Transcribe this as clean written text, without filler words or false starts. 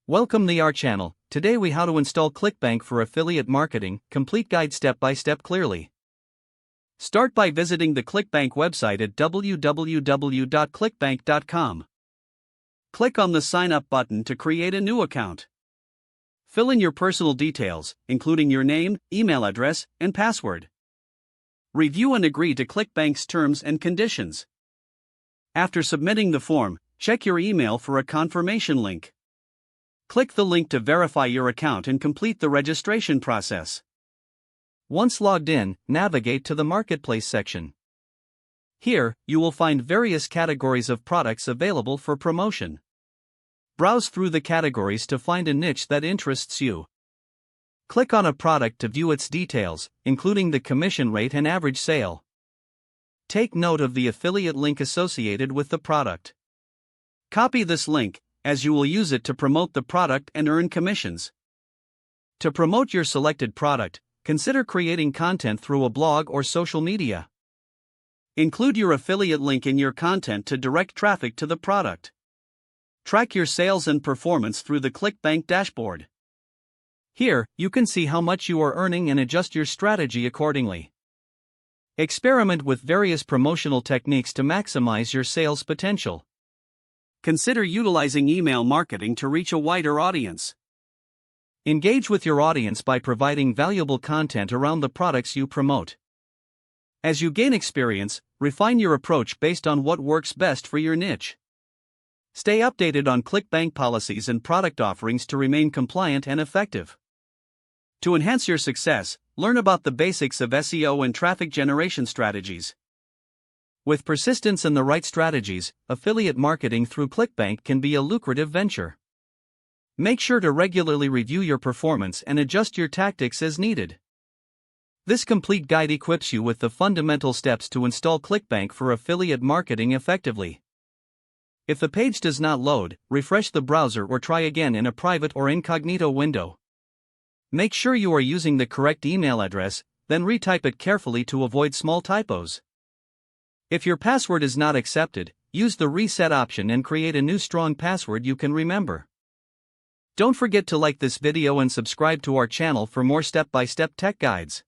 Welcome to our channel. Today we how to install ClickBank for affiliate marketing, complete guide step by step clearly. Start by visiting the ClickBank website at www.clickbank.com. Click on the sign up button to create a new account. Fill in your personal details, including your name, email address, and password. Review and agree to ClickBank's terms and conditions. After submitting the form, check your email for a confirmation link. Click the link to verify your account and complete the registration process. Once logged in, navigate to the Marketplace section. Here, you will find various categories of products available for promotion. Browse through the categories to find a niche that interests you. Click on a product to view its details, including the commission rate and average sale. Take note of the affiliate link associated with the product. Copy this link, as you will use it to promote the product and earn commissions. To promote your selected product, consider creating content through a blog or social media. Include your affiliate link in your content to direct traffic to the product. Track your sales and performance through the ClickBank dashboard. Here, you can see how much you are earning and adjust your strategy accordingly. Experiment with various promotional techniques to maximize your sales potential. Consider utilizing email marketing to reach a wider audience. Engage with your audience by providing valuable content around the products you promote. As you gain experience, refine your approach based on what works best for your niche. Stay updated on ClickBank policies and product offerings to remain compliant and effective. To enhance your success, learn about the basics of SEO and traffic generation strategies. With persistence and the right strategies, affiliate marketing through ClickBank can be a lucrative venture. Make sure to regularly review your performance and adjust your tactics as needed. This complete guide equips you with the fundamental steps to install ClickBank for affiliate marketing effectively. If the page does not load, refresh the browser or try again in a private or incognito window. Make sure you are using the correct email address, then retype it carefully to avoid small typos. If your password is not accepted, use the reset option and create a new strong password you can remember. Don't forget to like this video and subscribe to our channel for more step-by-step tech guides.